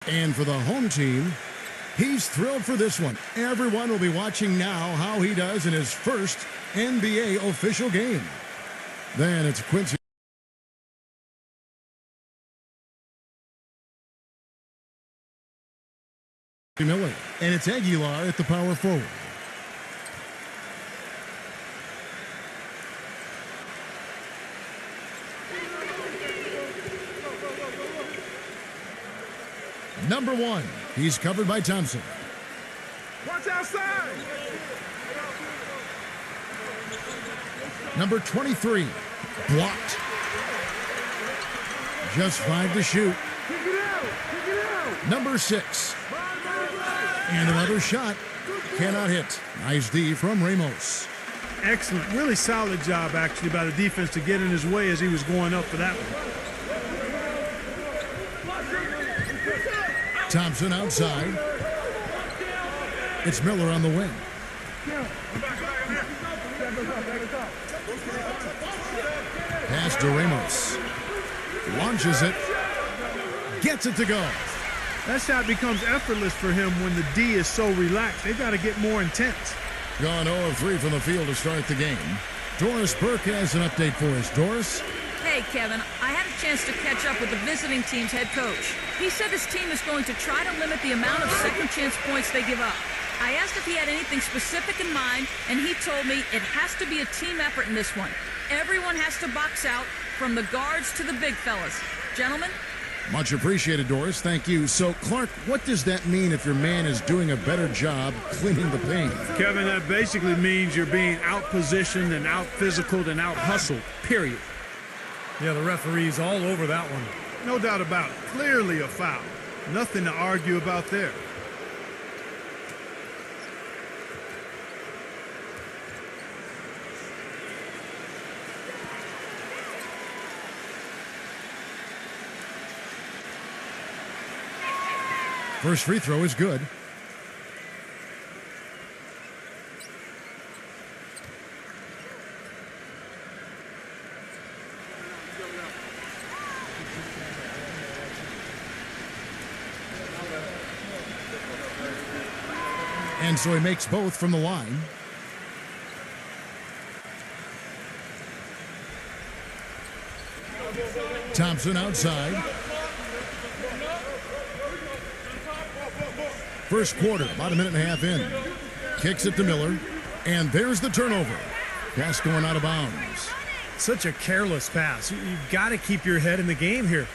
And for the home team, he's thrilled for this one. Everyone will be watching now how he does in his first NBA official game. Then it's Quincy Miller, and it's Aguilar at the power forward. Number 1, he's covered by Thompson. Watch outside. Number 23, blocked. Just 5 to shoot. Kick it out. Kick it out. Number 6. And another shot. Cannot hit. Nice D from Ramos. Excellent. Really solid job, actually, by the defense to get in his way as he was going up for that one. Thompson outside. It's Miller on the wing. Pass to Ramos. Launches it. Gets it to go. That shot becomes effortless for him when the D is so relaxed. They got to get more intense. Gone 0 of 3 from the field to start the game. Doris Burke has an update for us. Doris? Hey, Kevin, I had a chance to catch up with the visiting team's head coach. He said his team is going to try to limit the amount of second chance points they give up. I asked if he had anything specific in mind, and he told me it has to be a team effort in this one. Everyone has to box out, from the guards to the big fellas. Gentlemen? Much appreciated, Doris. Thank you. So, Clark, what does that mean if your man is doing a better job cleaning the paint? Kevin, that basically means you're being out-positioned and out-physicaled and out-hustled, period. Yeah, the referee's all over that one. No doubt about it. Clearly a foul. Nothing to argue about there. First free throw is good. And so he makes both from the line. Thompson outside. First quarter, about a minute and a half in. Kicks it to Miller. And there's the turnover. Pass going out of bounds. Such a careless pass. You've got to keep your head in the game here.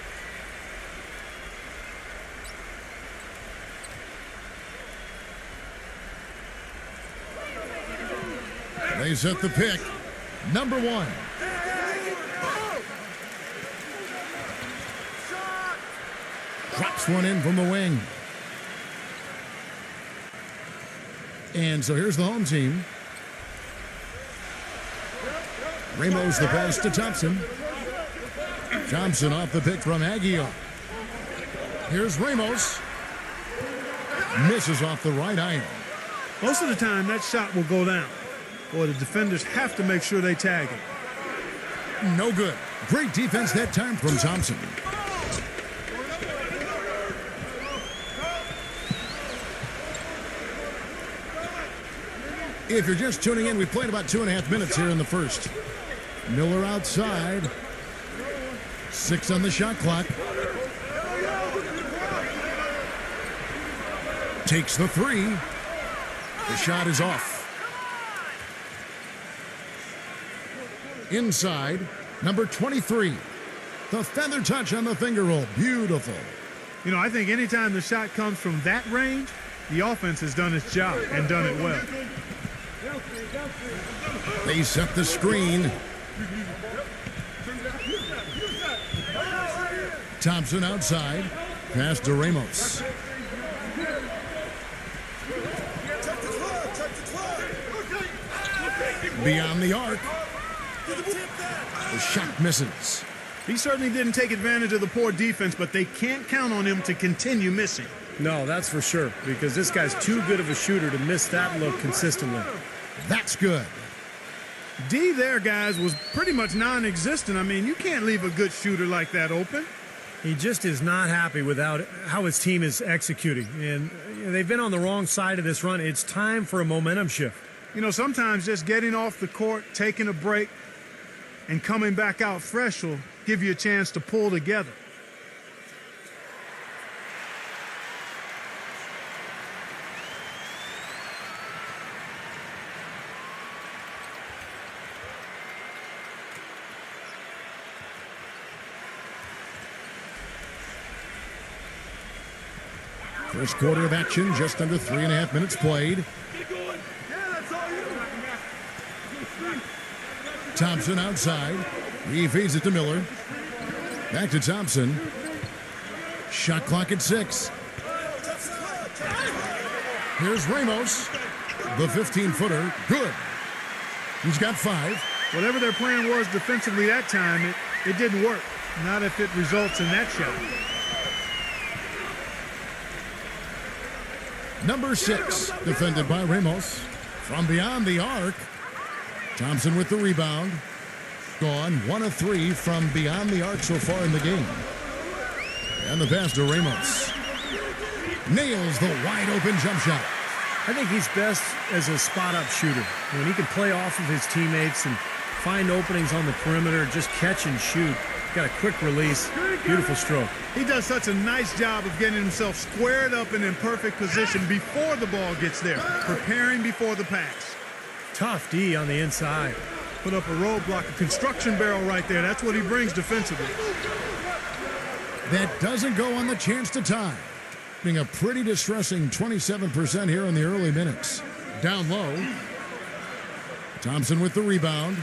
They set the pick. Number 1. Drops one in from the wing. And so here's the home team. Ramos the pass to Thompson. Thompson off the pick from Aguilar. Here's Ramos. Misses off the right iron. Most of the time, that shot will go down. Boy, the defenders have to make sure they tag it. No good. Great defense that time from Thompson. If you're just tuning in, we played about 2.5 minutes here in the first. Miller outside. 6 on the shot clock. Takes the 3. The shot is off. Inside, number 23. The feather touch on the finger roll. Beautiful. You know, I think anytime the shot comes from that range, the offense has done its job and done it well. They set the screen. Thompson outside. Pass to Ramos. Beyond the arc. The shot misses. He certainly didn't take advantage of the poor defense, but they can't count on him to continue missing. No, that's for sure, because this guy's too good of a shooter to miss that look consistently. That's good. D there, guys, was pretty much non-existent. I mean, you can't leave a good shooter like that open. He just is not happy with how his team is executing. And they've been on the wrong side of this run. It's time for a momentum shift. You know, sometimes just getting off the court, taking a break, and coming back out fresh will give you a chance to pull together. First quarter of action, just under 3.5 minutes played. Thompson outside. He feeds it to Miller. Back to Thompson. Shot clock at 6. Here's Ramos. The 15-footer. Good. He's got 5. Whatever their plan was defensively that time, it didn't work. Not if it results in that shot. Number 6, defended by Ramos. From beyond the arc. Thompson with the rebound. Gone 1 of 3 from beyond the arc so far in the game. And the pass to Ramos. Nails the wide open jump shot. I think he's best as a spot-up shooter. When he can play off of his teammates and find openings on the perimeter, just catch and shoot. Got a quick release. Beautiful stroke. He does such a nice job of getting himself squared up and in perfect position before the ball gets there, preparing before the pass. Tough D on the inside. Put up a roadblock, a construction barrel right there. That's what he brings defensively. That doesn't go on the chance to tie. Being a pretty distressing 27% here in the early minutes. Down low. Thompson with the rebound.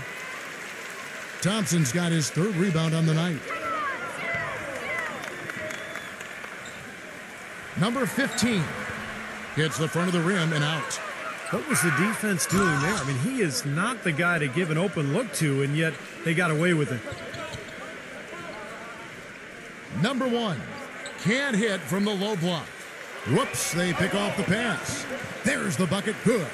Thompson's got his 3rd rebound on the night. Number 15 hits the front of the rim and out. What was the defense doing there? I mean, he is not the guy to give an open look to, and yet they got away with it. Number 1 can't hit from the low block. Whoops, they pick off the pass. There's the bucket. Good.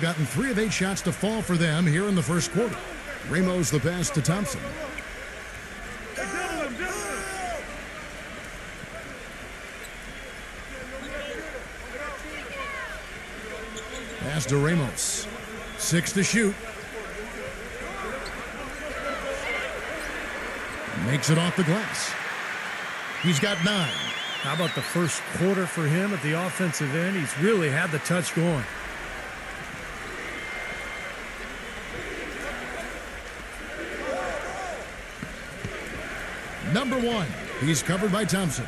Gotten 3 of 8 shots to fall for them here in the first quarter. Ramos the pass to Thompson. Pass to Ramos. 6 to shoot. Makes it off the glass. He's got 9. How about the first quarter for him at the offensive end? He's really had the touch going. Number 1, he's covered by Thompson.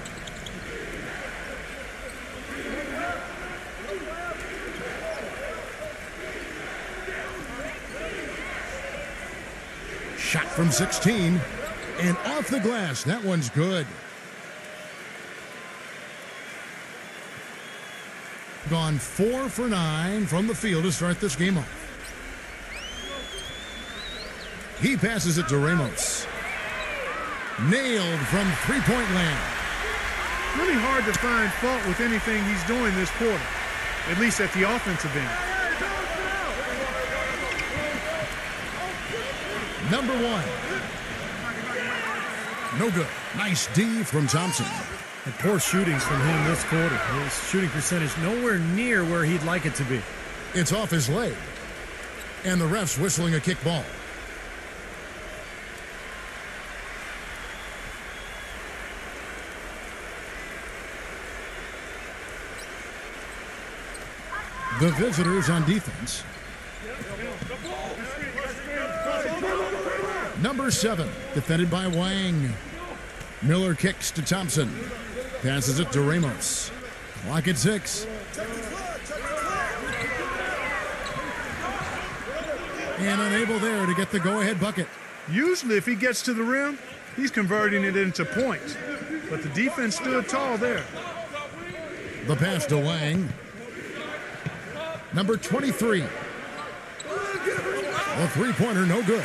Shot from 16 and off the glass. That one's good. Gone 4 for 9 from the field to start this game off. He passes it to Ramos. Nailed from three-point land. Really hard to find fault with anything he's doing this quarter, at least at the offensive end. Number 1. No good. Nice D from Thompson. And poor shooting from him this quarter. His shooting percentage nowhere near where he'd like it to be. It's off his leg. And the ref's whistling a kick ball. The visitors on defense. Number 7, defended by Wang. Miller kicks to Thompson. Passes it to Ramos. Clock at 6. And unable there to get the go-ahead bucket. Usually if he gets to the rim, he's converting it into points. But the defense stood tall there. The pass to Wang. Number 23. A three-pointer, no good.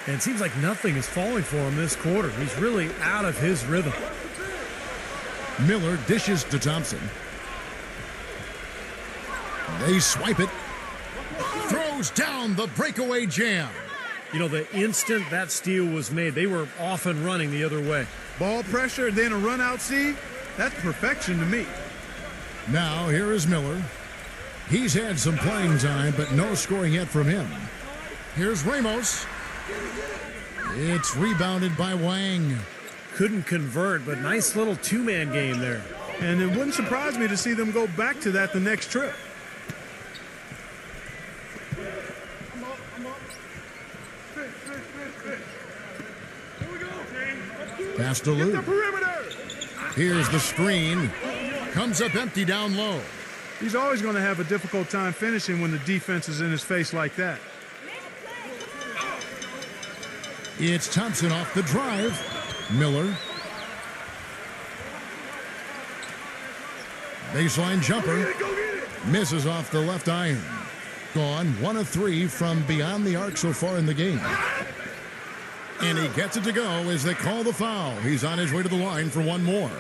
And it seems like nothing is falling for him this quarter. He's really out of his rhythm. Miller dishes to Thompson. They swipe it. Throws down the breakaway jam. You know, the instant that steal was made, they were off and running the other way. Ball pressure, then a run out see. That's perfection to me. Now here is Miller. He's had some playing time, but no scoring yet from him. Here's Ramos. It's rebounded by Wang. Couldn't convert, but nice little two-man game there. And it wouldn't surprise me to see them go back to that the next trip. Pass to Lou. Here's the screen. Comes up empty down low. He's always going to have a difficult time finishing when the defense is in his face like that. It's Thompson off the drive. Miller. Baseline jumper. Misses off the left iron. Gone 1 of 3 from beyond the arc so far in the game. And he gets it to go as they call the foul. He's on his way to the line for one more.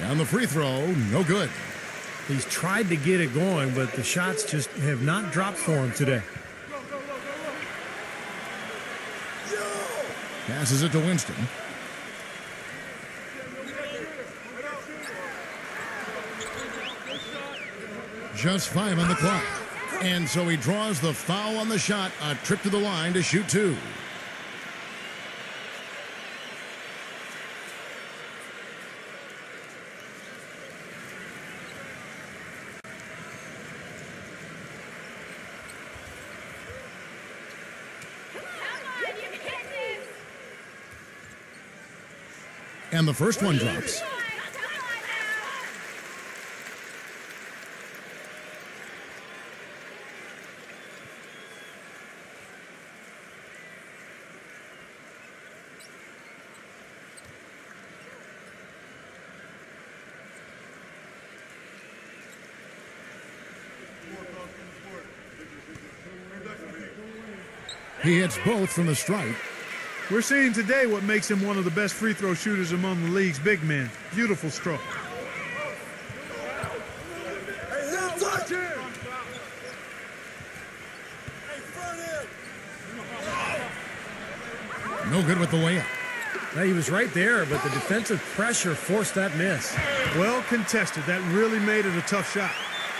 On the free throw, no good. He's tried to get it going, but the shots just have not dropped for him today. Passes it to Winston. Just 5 on the clock. And so he draws the foul on the shot. A trip to the line to shoot 2. And the first one drops. He hits both from the stripe. We're seeing today what makes him one of the best free throw shooters among the league's big men. Beautiful stroke. No good with the layup. Now, he was right there, but the defensive pressure forced that miss. Well contested. That really made it a tough shot.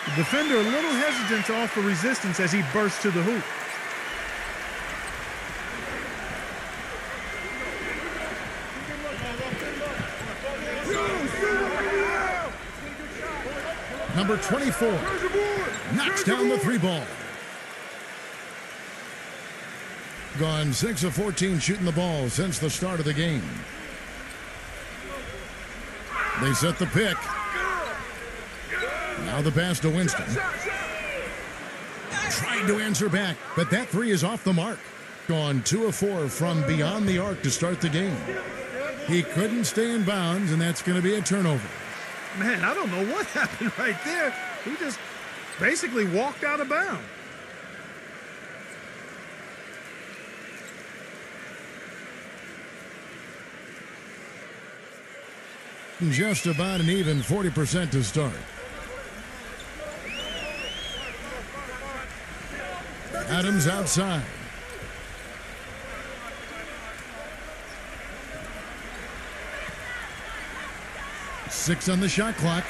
The defender a little hesitant to offer resistance as he burst to the hoop. Number 24 knocks down the 3 ball. Gone 6 of 14 shooting the ball since the start of the game. They set the pick. Now the pass to Winston. Trying to answer back, but that 3 is off the mark. Gone 2 of 4 from beyond the arc to start the game. He couldn't stay in bounds, and that's going to be a turnover. Man, I don't know what happened right there. He just basically walked out of bounds. Just about an even 40% to start. Adams outside. Six on the shot clock.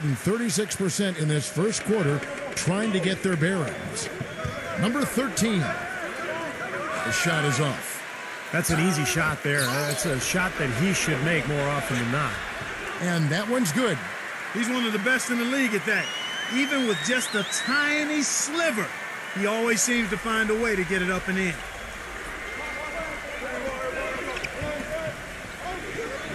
And 36% in this first quarter trying to get their bearings. Number 13. The shot is off. That's an easy shot there. That's a shot that he should make more often than not. And that one's good. He's one of the best in the league at that. Even with just a tiny sliver, he always seems to find a way to get it up and in.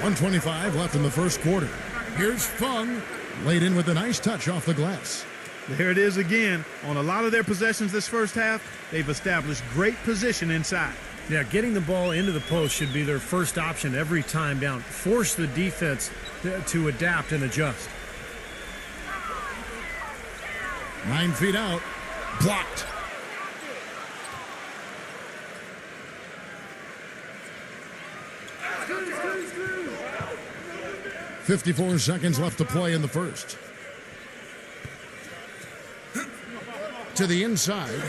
1:25 left in the first quarter. Here's Fung, laid in with a nice touch off the glass. There it is again. On a lot of their possessions this first half, they've established great position inside. Yeah, getting the ball into the post should be their first option every time down. Force the defense to adapt and adjust. 9 feet out. Blocked. "54 seconds left to play in the first." To the inside,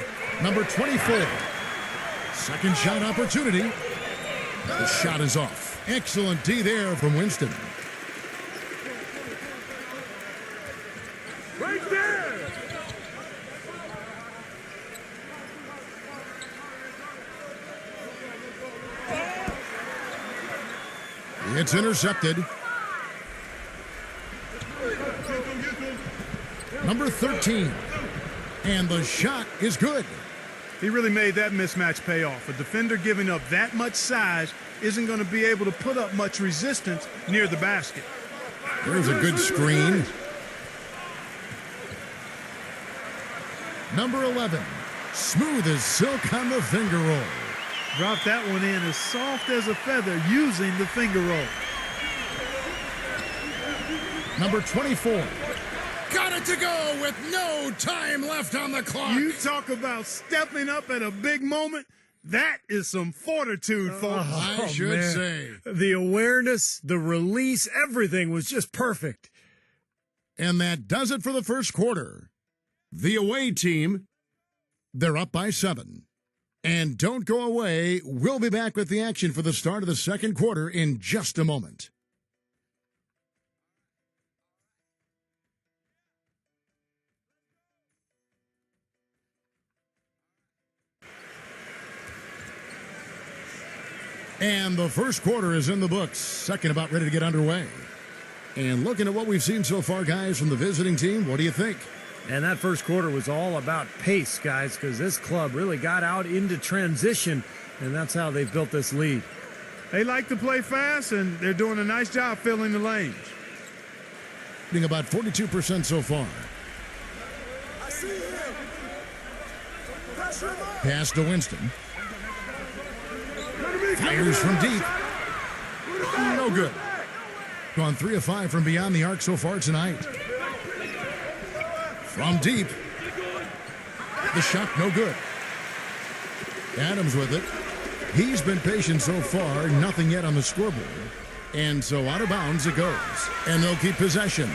number 24. Second shot opportunity. The shot is off. Excellent D there from Winston. Right there. It's intercepted. Number 13. And the shot is good. He really made that mismatch pay off. A defender giving up that much size isn't going to be able to put up much resistance near the basket. There's a good screen. Number 11. Smooth as silk on the finger roll. Dropped that one in as soft as a feather using the finger roll. Number 24. Got it to go with no time left on the clock. You talk about stepping up at a big moment. That is some fortitude, folks. I should say. The awareness, the release, everything was just perfect. And that does it for the first quarter. The away team, they're up by 7. And don't go away. We'll be back with the action for the start of the second quarter in just a moment. And the first quarter is in the books. Second about ready to get underway. And looking at what we've seen so far, guys, from the visiting team, what do you think? And that first quarter was all about pace, guys, because this club really got out into transition, and that's how they've built this lead. They like to play fast, and they're doing a nice job filling the lanes. Being about 42% so far. Pass to Winston. Fires from deep. No good. Gone 3 of 5 from beyond the arc so far tonight. From deep. The shot no good. Adams with it. He's been patient so far. Nothing yet on the scoreboard. And so out of bounds it goes. And they'll keep possession.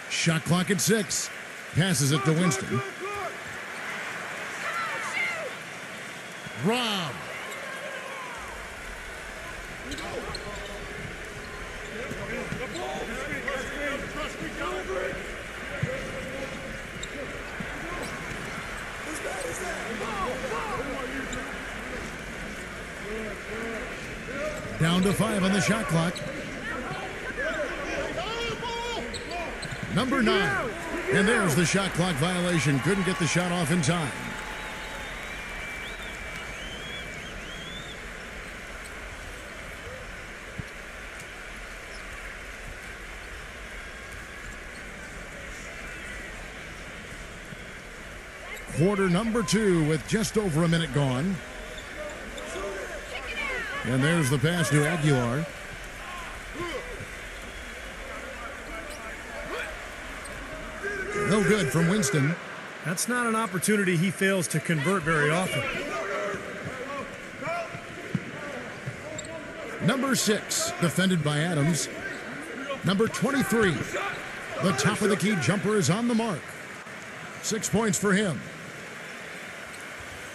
Shot clock at 6. Passes it to Winston. Rob. Down to 5 on the shot clock. Number 9. And there's the shot clock violation. Couldn't get the shot off in time. Quarter number 2 with just over a minute gone. And there's the pass to Aguilar. No good from Winston. That's not an opportunity he fails to convert very often. Number 6, defended by Adams. Number 23, the top of the key jumper is on the mark. 6 points for him.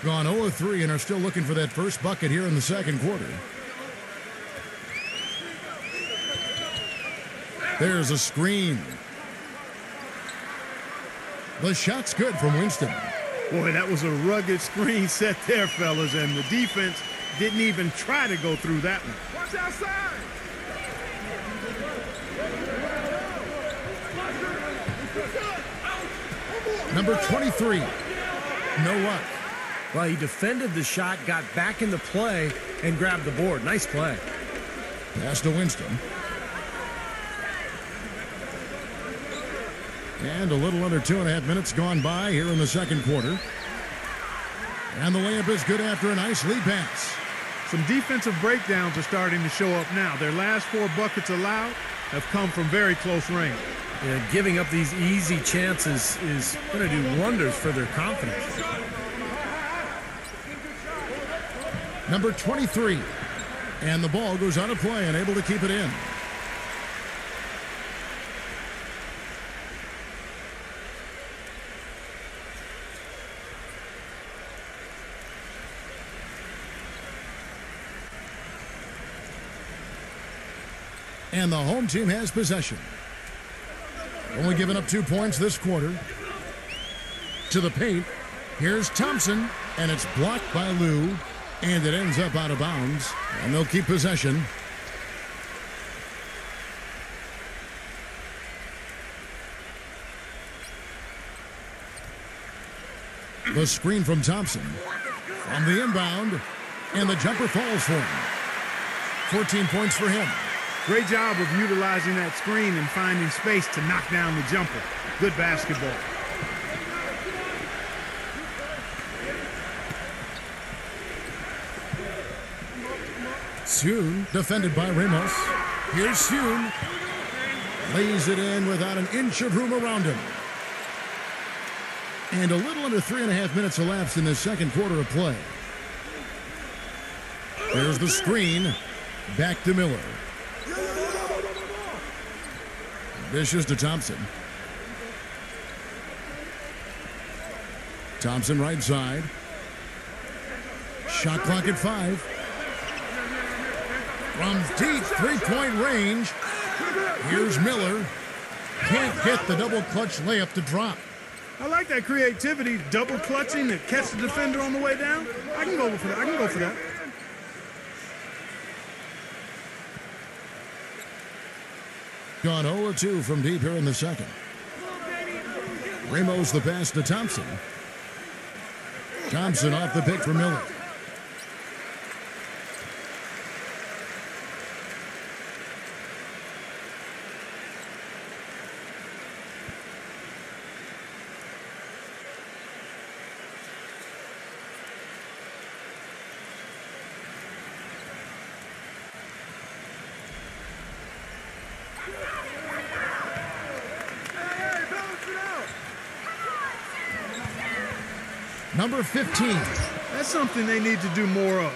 Gone 0 of 3 and are still looking for that first bucket here in the second quarter. There's a screen. The shot's good from Winston. Boy, that was a rugged screen set there, fellas, and the defense didn't even try to go through that one. Watch outside. Number 23, no luck. Well, he defended the shot, got back into play, and grabbed the board. Nice play. Pass to Winston. And a little under 2.5 minutes gone by here in the second quarter. And the layup is good after a nice lead pass. Some defensive breakdowns are starting to show up now. Their last 4 buckets allowed have come from very close range. Yeah, giving up these easy chances is going to do wonders for their confidence. Number 23. And the ball goes out of play and able to keep it in. And the home team has possession. Only giving up 2 points this quarter. To the paint. Here's Thompson, and it's blocked by Lou, and it ends up out of bounds, and they'll keep possession. The screen from Thompson. From the inbound, and the jumper falls for him. 14 points for him. Great job of utilizing that screen and finding space to knock down the jumper. Good basketball. Soon, defended by Ramos. Here's Soon. Lays it in without an inch of room around him. And a little under 3.5 minutes elapsed in the second quarter of play. There's the screen. Back to Miller. Dishes to Thompson. Thompson right side. Shot clock at 5. From deep three-point range. Here's Miller. Can't get the double clutch layup to drop. I like that creativity, double clutching to catch the defender on the way down. I can go for that. Gone 0-2 from deep here in the second. Ramos the pass to Thompson. Thompson off the pick for Miller. Number 15. That's something they need to do more of.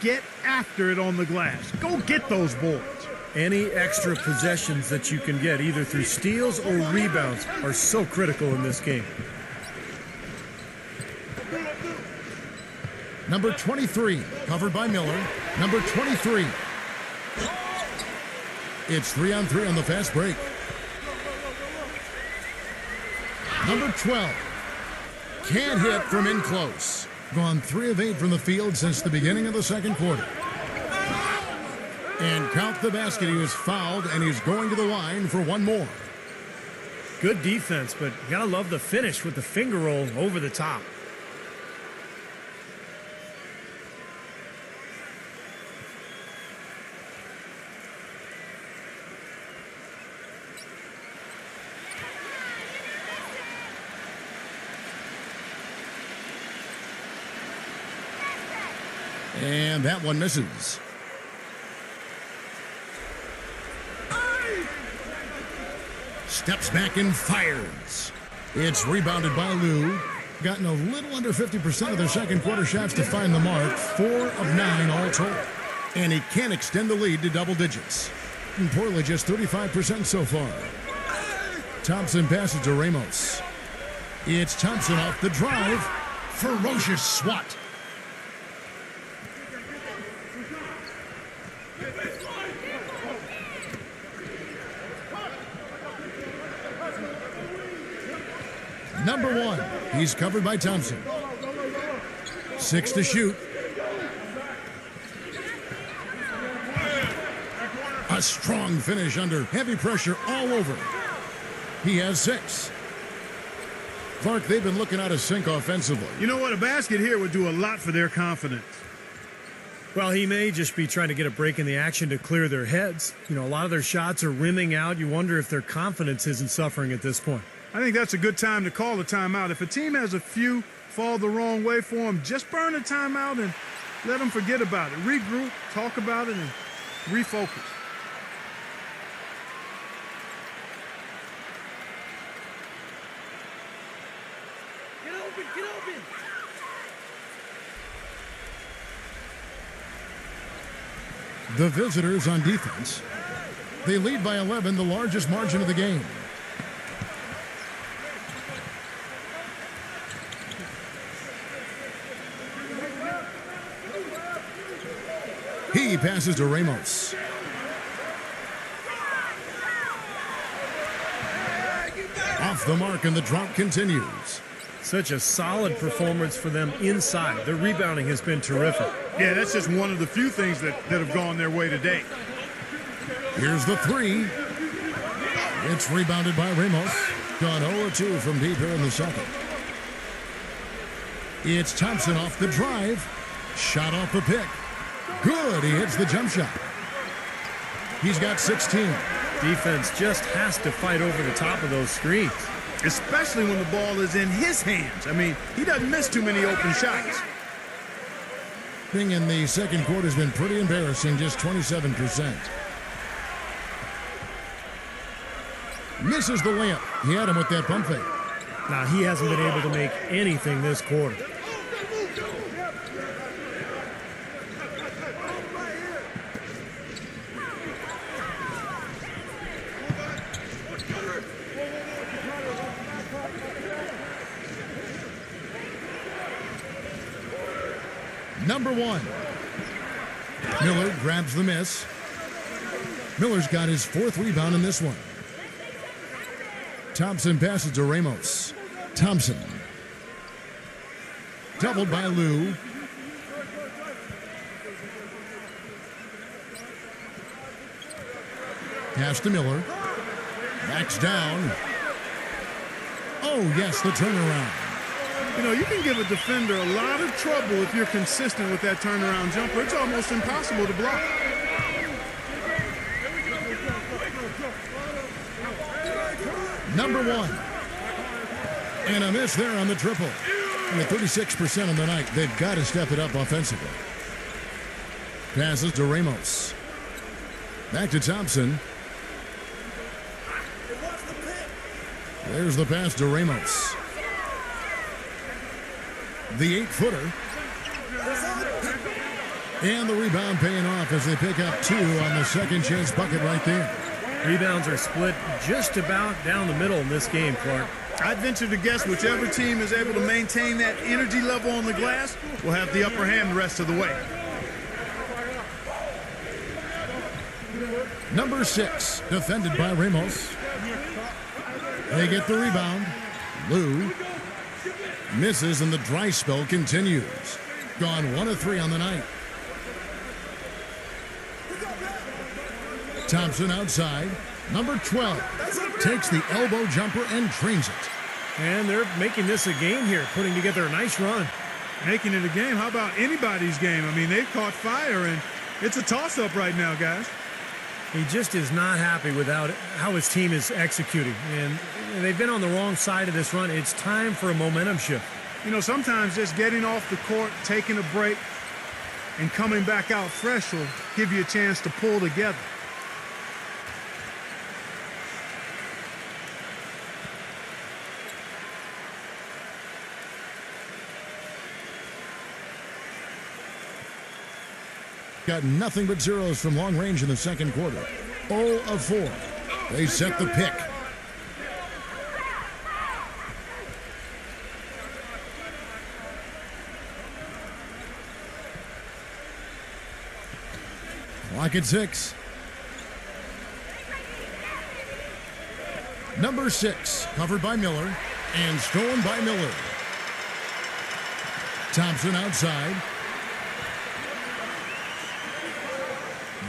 Get after it on the glass. Go get those boards. Any extra possessions that you can get, either through steals or rebounds, are so critical in this game. Number 23, covered by Miller. Number 23. It's 3-on-3 on the fast break. Number 12. Can't hit from in close. Gone 3 of 8 from the field since the beginning of the second quarter. And count the basket. He was fouled, and he's going to the line for one more. Good defense, but you gotta love the finish with the finger roll over the top. And that one misses. Steps back and fires. It's rebounded by Lou. Gotten a little under 50% of their second quarter shots to find the mark. 4 of 9 all told. And he can't extend the lead to double digits. And Portland just 35% so far. Thompson passes to Ramos. It's Thompson off the drive. Ferocious swat. Number 1, he's covered by Thompson. 6 to shoot. A strong finish under heavy pressure all over. He has 6. Clark, they've been looking out of sync offensively. You know what? A basket here would do a lot for their confidence. Well, he may just be trying to get a break in the action to clear their heads. You know, a lot of their shots are rimming out. You wonder if their confidence isn't suffering at this point. I think that's a good time to call a timeout. If a team has a few fall the wrong way for them, just burn a timeout and let them forget about it. Regroup, talk about it, and refocus. Get open, get open. The visitors on defense. They lead by 11, the largest margin of the game. He passes to Ramos. Off the mark, and the drought continues. Such a solid performance for them inside. The rebounding has been terrific. Yeah, that's just one of the few things that have gone their way today. Here's the 3. It's rebounded by Ramos. Gone 0-2 from deep here in the second. It's Thompson off the drive. Shot off the pick. Good. He hits the jump shot. He's got 16. Defense just has to fight over the top of those screens. Especially when the ball is in his hands. I mean, he doesn't miss too many open shots. Thing in the second quarter has been pretty embarrassing, just 27%. Misses the layup. He had him with that pump fake. Now, he hasn't been able to make anything this quarter. Number 1. Miller grabs the miss. Miller's got his 4th rebound in this one. Thompson passes to Ramos. Thompson. Doubled by Lou. Pass to Miller. Backs down. Oh, yes, the turnaround. You know, you can give a defender a lot of trouble if you're consistent with that turnaround jumper. It's almost impossible to block. Number 1. And a miss there on the triple. With 36% on the night, they've got to step it up offensively. Passes to Ramos. Back to Thompson. There's the pass to Ramos. The 8-footer. And the rebound paying off as they pick up 2 on the second chance bucket right there. Rebounds are split just about down the middle in this game, Clark. I'd venture to guess whichever team is able to maintain that energy level on the glass will have the upper hand the rest of the way. Number 6, defended by Ramos. They get the rebound. Lou misses, and the dry spell continues. Gone 1 of 3 on the night. Thompson outside. Number 12 takes the elbow jumper and drains it. And they're making this a game here, putting together a nice run. Making it a game. How about anybody's game? I mean, they've caught fire, and it's a toss-up right now, guys. He just is not happy with how his team is executing. And they've been on the wrong side of this run. It's time for a momentum shift. You know, sometimes just getting off the court, taking a break, and coming back out fresh will give you a chance to pull together. Got nothing but zeros from long range in the second quarter. 0 of 4. They set the pick. Clock at 6. Number 6, covered by Miller. And stolen by Miller. Thompson outside.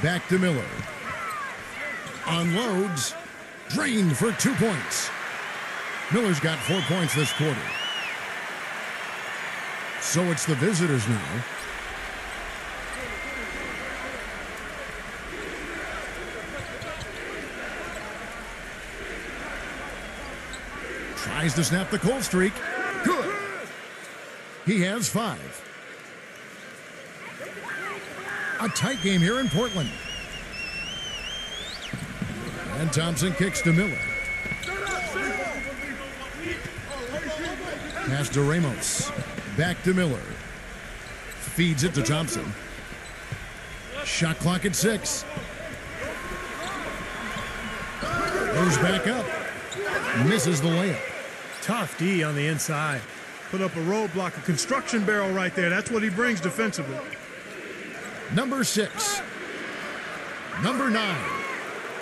Back to Miller. Unloads. Drained for 2 points. Miller's got 4 points this quarter. So it's the visitors now. Tries to snap the cold streak. Good. He has 5. A tight game here in Portland. And Thompson kicks to Miller. Pass to Ramos. Back to Miller. Feeds it to Thompson. Shot clock at 6. Goes back up. Misses the layup. Tough D on the inside. Put up a roadblock, a construction barrel right there. That's what he brings defensively. Number 6. Number 9.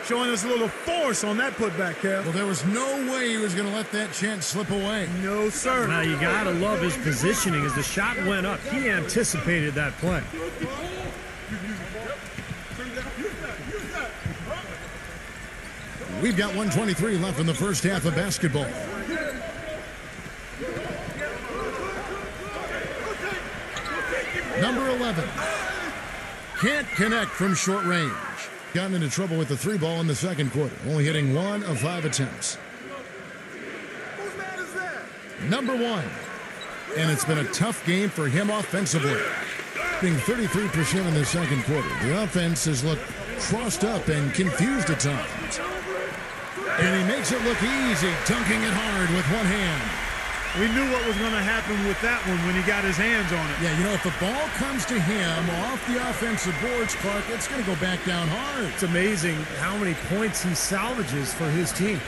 Showing us a little force on that putback, Kev. Well, there was no way he was going to let that chance slip away. No, sir. Now, you got to love his positioning. As the shot went up, he anticipated that play. We've got 1:23 left in the first half of basketball. Number 11. Can't connect from short range. Gotten into trouble with the 3 ball in the second quarter. Only hitting 1 of 5 attempts. Number 1. And it's been a tough game for him offensively. Being 33% in the second quarter. The offense has looked crossed up and confused at times. And he makes it look easy, dunking it hard with one hand. We knew what was going to happen with that one when he got his hands on it. Yeah, you know, if the ball comes to him off the offensive boards, Clark, it's going to go back down hard. It's amazing how many points he salvages for his team.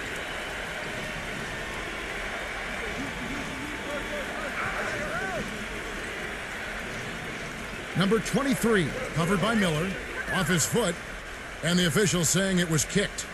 Number 23, covered by Miller, off his foot, and the official saying it was kicked.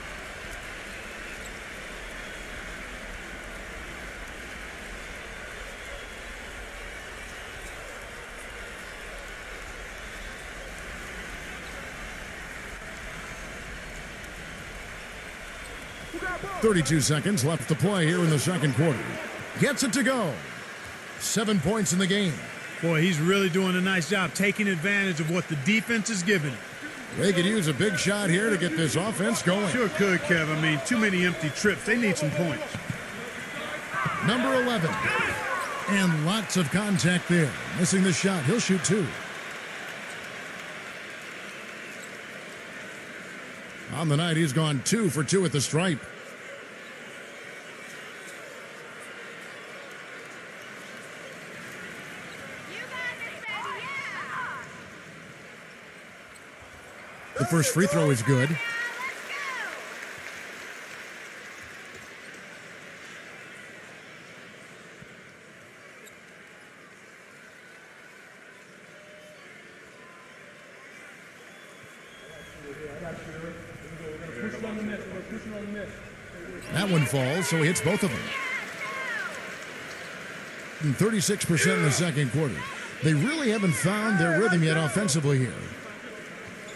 .32 seconds left to play here in the second quarter. Gets it to go. 7 points in the game. Boy, he's really doing a nice job taking advantage of what the defense is giving him. They could use a big shot here to get this offense going. Sure could, Kev. I mean, too many empty trips. They need some points. Number 11. And lots of contact there. Missing the shot. He'll shoot 2. On the night, he's gone 2 for 2 at the stripe. The first free throw is good. That one falls, so he hits both of them. And 36% in the second quarter. They really haven't found their rhythm yet offensively here.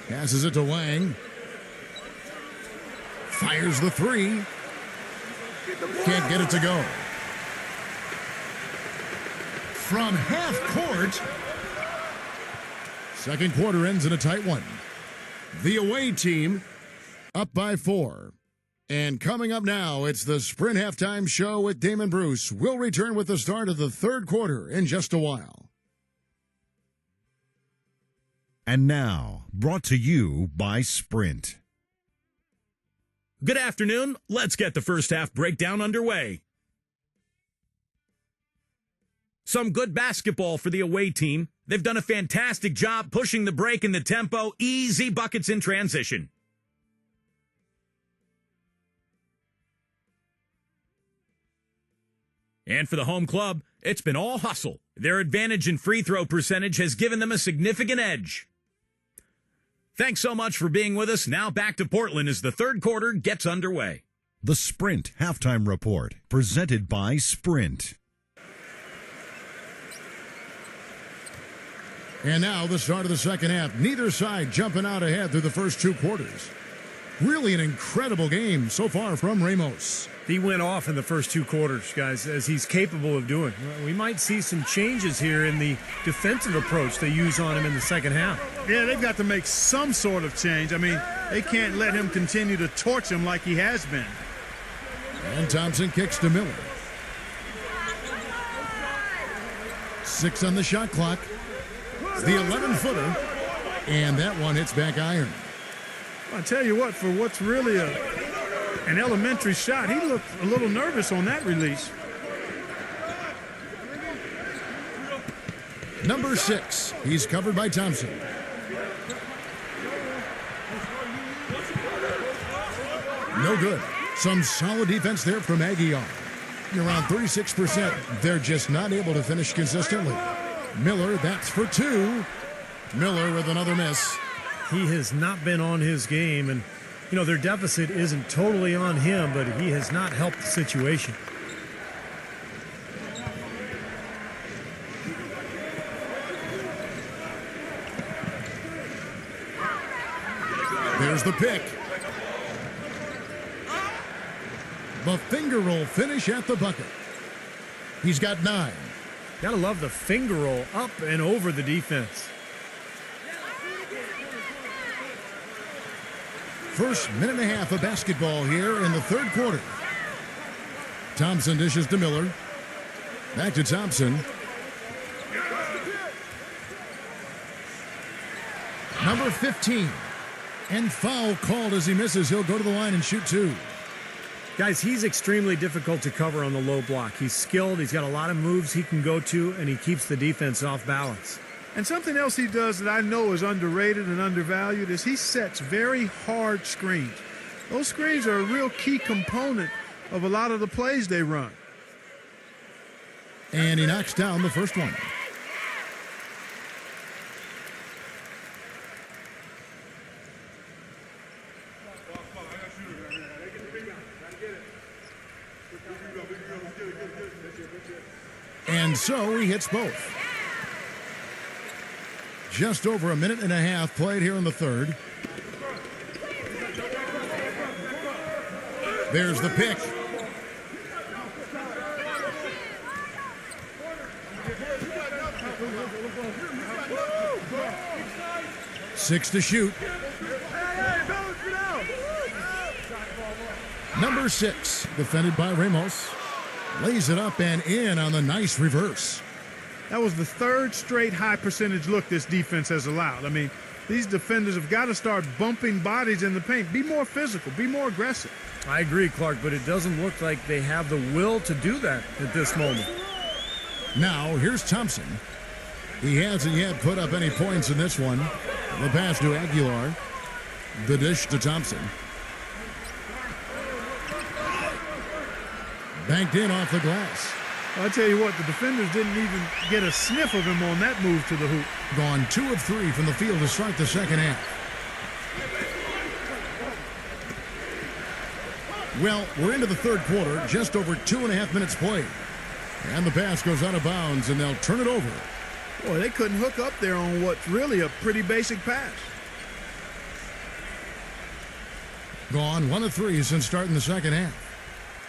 Passes it to Lang. Fires the 3. Can't get it to go. From half court. Second quarter ends in a tight one. The away team up by 4. And coming up now, it's the Sprint Halftime Show with Damon Bruce. We'll return with the start of the third quarter in just a while. And now, brought to you by Sprint. Good afternoon. Let's get the first half breakdown underway. Some good basketball for the away team. They've done a fantastic job pushing the break and the tempo. Easy buckets in transition. And for the home club, it's been all hustle. Their advantage in free throw percentage has given them a significant edge. Thanks so much for being with us. Now back to Portland as the third quarter gets underway. The Sprint Halftime Report, presented by Sprint. And now the start of the second half. Neither side jumping out ahead through the first 2 quarters. Really an incredible game so far from Ramos. He went off in the first 2 quarters, guys, as he's capable of doing. We might see some changes here in the defensive approach they use on him in the second half. Yeah, they've got to make some sort of change. I mean, they can't let him continue to torch him like he has been. And Thompson kicks to Miller. 6 on the shot clock. The 11-footer. And that one hits back iron. I tell you what, for what's really an elementary shot, he looked a little nervous on that release. Number 6. He's covered by Thompson. No good. Some solid defense there from Aguiar. Around 36%. They're just not able to finish consistently. Miller, that's for 2. Miller with another miss. He has not been on his game, and, you know, their deficit isn't totally on him, but he has not helped the situation. There's the pick. The finger roll finish at the bucket. He's got 9. Gotta love the finger roll up and over the defense. First minute and a half of basketball here in the third quarter. Thompson dishes to Miller. Back to Thompson. Number 15. And foul called as he misses. He'll go to the line and shoot 2. Guys, he's extremely difficult to cover on the low block. He's skilled, he's got a lot of moves he can go to, and he keeps the defense off balance. And something else he does that I know is underrated and undervalued is he sets very hard screens. Those screens are a real key component of a lot of the plays they run. And he knocks down the first one. And so he hits both. Just over a minute and a half played here in the third. There's the pick. Six to shoot. Number 6, defended by Ramos. Lays it up and in on the nice reverse. That was the third straight high percentage look this defense has allowed. I mean, these defenders have got to start bumping bodies in the paint. Be more physical, be more aggressive. I agree, Clark, but it doesn't look like they have the will to do that at this moment. Now, here's Thompson. He hasn't yet put up any points in this one. The pass to Aguilar. The dish to Thompson. Banked in off the glass. I'll tell you what, the defenders didn't even get a sniff of him on that move to the hoop. Gone 2 of 3 from the field to start the second half. Well, we're into the third quarter, just over 2.5 minutes played. And the pass goes out of bounds, and they'll turn it over. Boy, they couldn't hook up there on what's really a pretty basic pass. Gone 1 of 3 since starting the second half.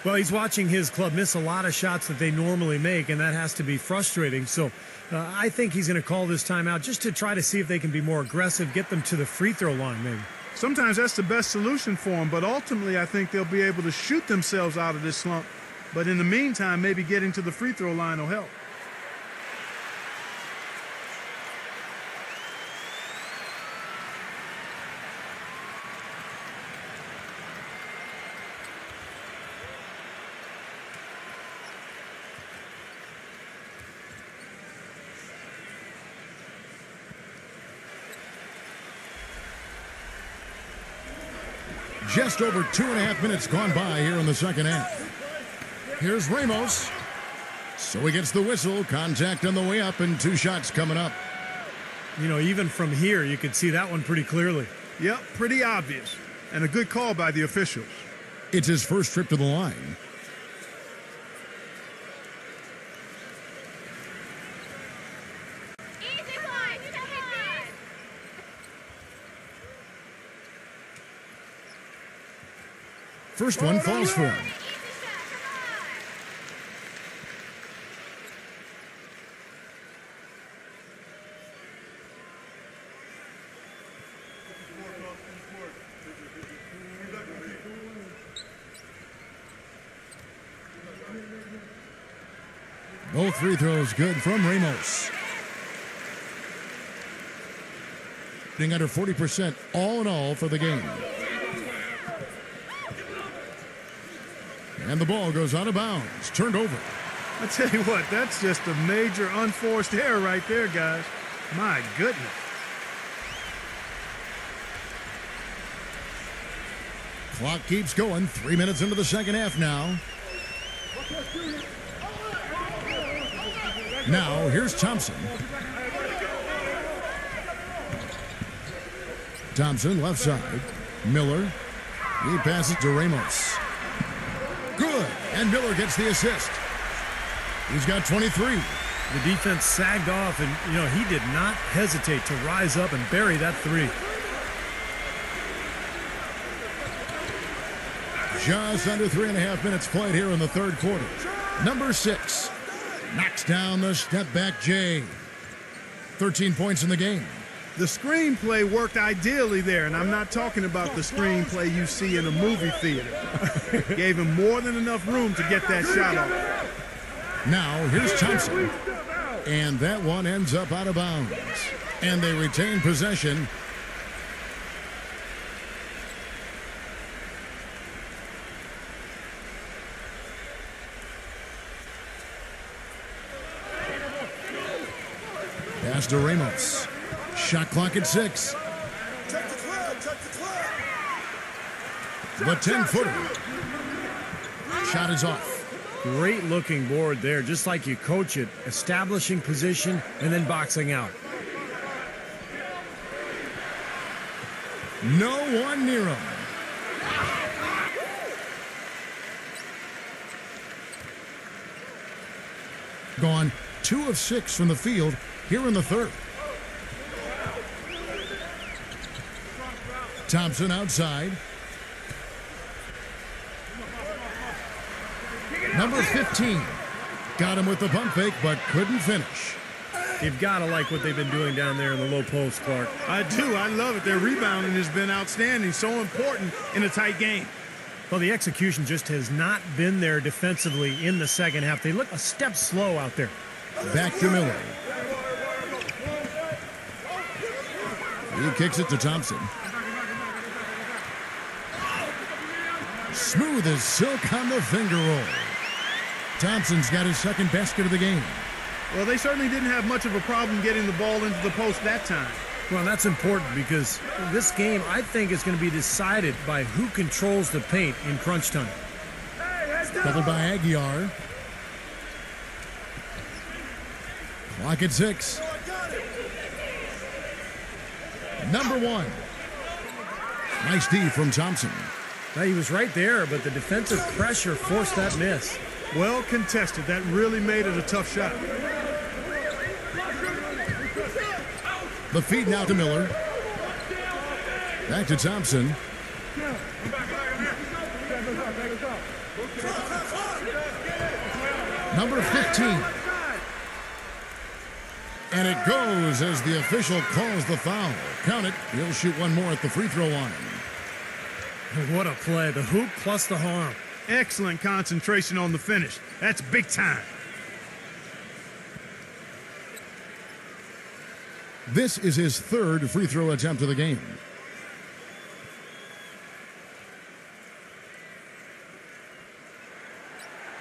Well, he's watching his club miss a lot of shots that they normally make, and that has to be frustrating. So I think he's going to call this timeout just to try to see if they can be more aggressive, get them to the free throw line maybe. Sometimes that's the best solution for them, but ultimately I think they'll be able to shoot themselves out of this slump. But in the meantime, maybe getting to the free throw line will help. Just over 2.5 minutes gone by here in the second half. Here's Ramos. So he gets the whistle. Contact on the way up and 2 shots coming up. You know, even from here, you could see that one pretty clearly. Yep, pretty obvious. And a good call by the officials. It's his first trip to the line. First one falls for him. Both free throws good from Ramos. Being under 40% all in all for the game. And the ball goes out of bounds. Turned over. I tell you what, that's just a major unforced error right there, guys. My goodness. Clock keeps going. 3 minutes into the second half now. Now, here's Thompson. Thompson, left side. Miller. He passes to Ramos. Good. And Miller gets the assist. He's got 23. The defense sagged off, and, he did not hesitate to rise up and bury that three. Just under 3.5 minutes played here in the third quarter. Number 6 knocks down the step-back J. 13 points in the game. The screenplay worked ideally there, and I'm not talking about the screenplay you see in a movie theater. Gave him more than enough room to get that shot off. Now, here's Thompson. And that one ends up out of bounds. And they retain possession. Pass to Ramos. Shot clock at 6. The 10-footer. Shot is off. Great looking board there, just like you coach it. Establishing position and then boxing out. No one near him. Gone 2 of 6 from the field here in the third. Thompson outside. Number 15. Got him with the pump fake, but couldn't finish. You've got to like what they've been doing down there in the low post, Clark. I do. I love it. Their rebounding has been outstanding. So important in a tight game. Well, the execution just has not been there defensively in the second half. They look a step slow out there. Back to Miller. He kicks it to Thompson. Smooth as silk on the finger roll. Thompson's got his second basket of the game. Well, they certainly didn't have much of a problem getting the ball into the post that time. Well, that's important because this game, I think, is going to be decided by who controls the paint in crunch time. Doubled by Aguiar. Clock at 6. Number 1. Nice D from Thompson. Now, he was right there, but the defensive pressure forced that miss. Well contested. That really made it a tough shot. The feed now to Miller. Back to Thompson. Number 15. And it goes as the official calls the foul. Count it. He'll shoot one more at the free throw line. What a play. The hoop plus the harm. Excellent concentration on the finish. That's big time. This is his third free throw attempt of the game.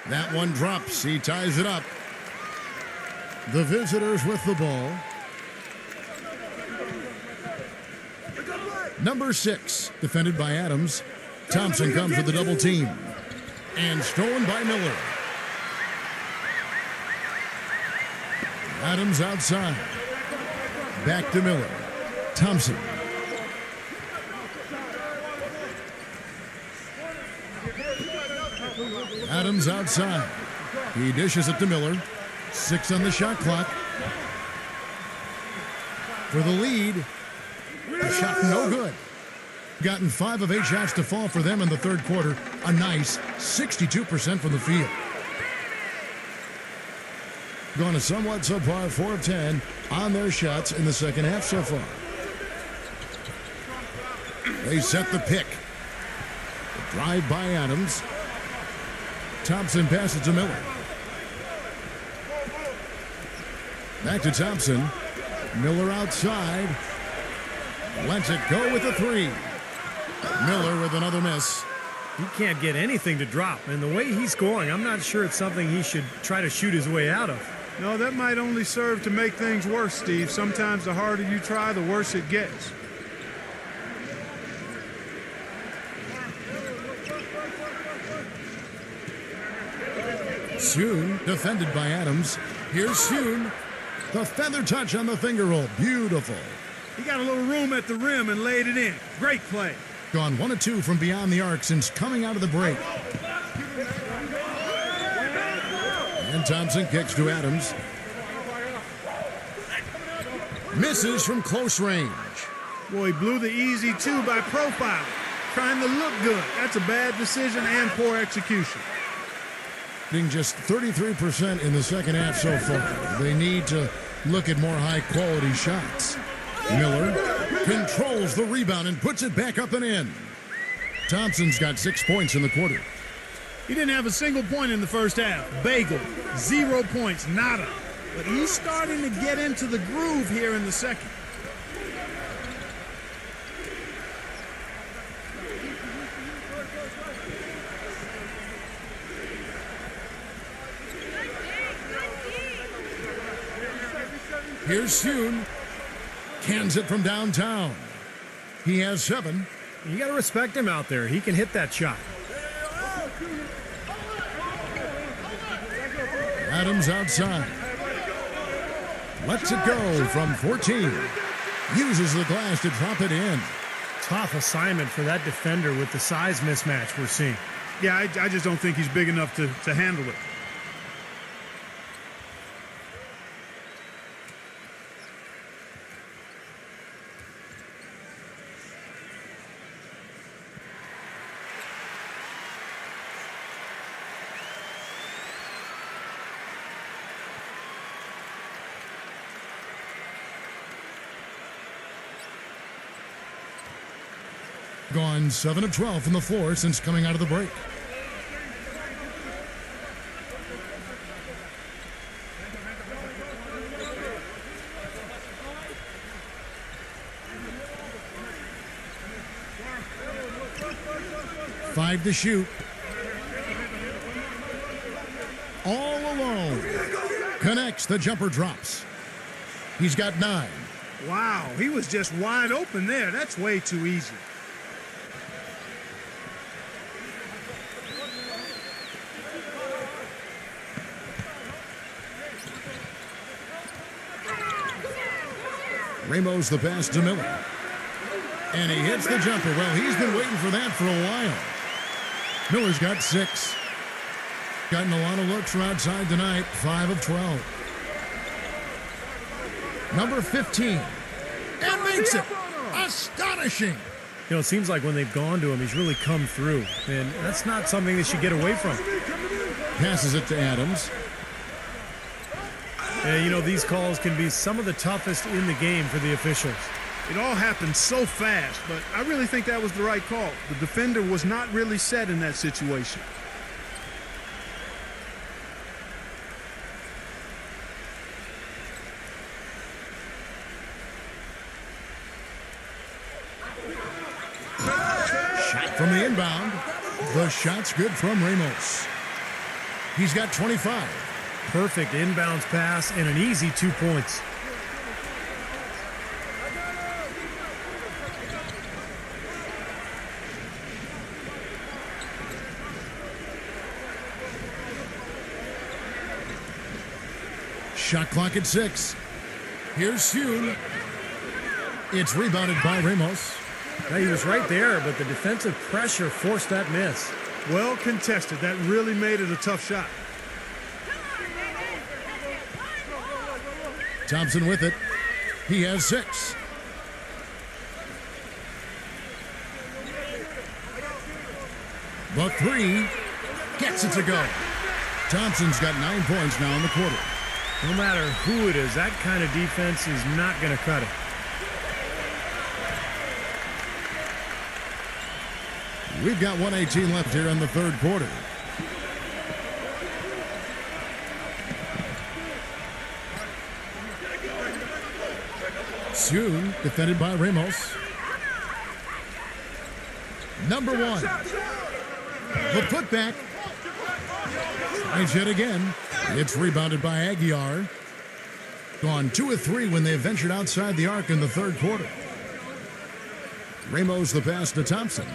That one drops. He ties it up. The visitors with the ball. Number 6, defended by Adams. Thompson comes with the double team. And stolen by Miller. Adams outside. Back to Miller. Thompson. Adams outside. He dishes it to Miller. 6 on the shot clock. For the lead. The shot no good. Gotten 5 of 8 shots to fall for them in the third quarter. A nice 62% from the field. Gone a somewhat subpar 4 of 10 on their shots in the second half so far. They set the pick. The drive by Adams. Thompson passes to Miller. Back to Thompson. Miller outside. Lets it go with a 3. Miller with another miss. He can't get anything to drop, and the way he's scoring, I'm not sure it's something he should try to shoot his way out of. No, that might only serve to make things worse, Steve. Sometimes the harder you try, the worse it gets. Soon, defended by Adams. Here's Soon. The feather touch on the finger roll. Beautiful. He got a little room at the rim and laid it in. Great play. Gone 1 of 2 from beyond the arc since coming out of the break. And Thompson kicks to Adams. Misses from close range. Boy, he blew the easy 2 by profile. Trying to look good. That's a bad decision and poor execution. Being just 33% in the second half so far. They need to look at more high-quality shots. Miller controls the rebound and puts it back up and in. Thompson's got 6 points in the quarter. He didn't have a single point in the first half. Bagel, 0 points, nada. But he's starting to get into the groove here in the second. Here's Soon. Cans it from downtown. He has 7. You got to respect him out there. He can hit that shot. Adams outside. Lets it go from 14. Uses the glass to drop it in. Tough assignment for that defender with the size mismatch we're seeing. Yeah, I just don't think he's big enough to handle it. Gone 7 of 12 from the floor since coming out of the break. Five to shoot. All alone. Connects, the jumper drops. He's got 9. Wow, he was just wide open there. That's way too easy. Ramos the pass to Miller. And he hits the jumper. Well, he's been waiting for that for a while. Miller's got 6. Gotten a lot of looks from outside tonight. 5 of 12. Number 15. And makes it. Astonishing. You know, it seems like when they've gone to him, he's really come through. And that's not something they should get away from. Passes it to Adams. You know, these calls can be some of the toughest in the game for the officials. It all happened so fast, but I really think that was the right call. The defender was not really set in that situation. Shot from the inbound. The shot's good from Ramos. He's got 25. Perfect inbounds pass and an easy 2 points. Shot clock at 6. Here's Soon. It's rebounded by Ramos. Now, he was right there, but the defensive pressure forced that miss. Well contested. That really made it a tough shot. Thompson with it. He has 6. The 3 gets it to go. Thompson's got 9 points now in the quarter. No matter who it is, that kind of defense is not going to cut it. We've got 1:18 left here in the third quarter. Soon defended by Ramos. Number 1. The putback. Tries yet again. It's rebounded by Aguiar. Gone 2 of 3 when they ventured outside the arc in the third quarter. Ramos the pass to Thompson.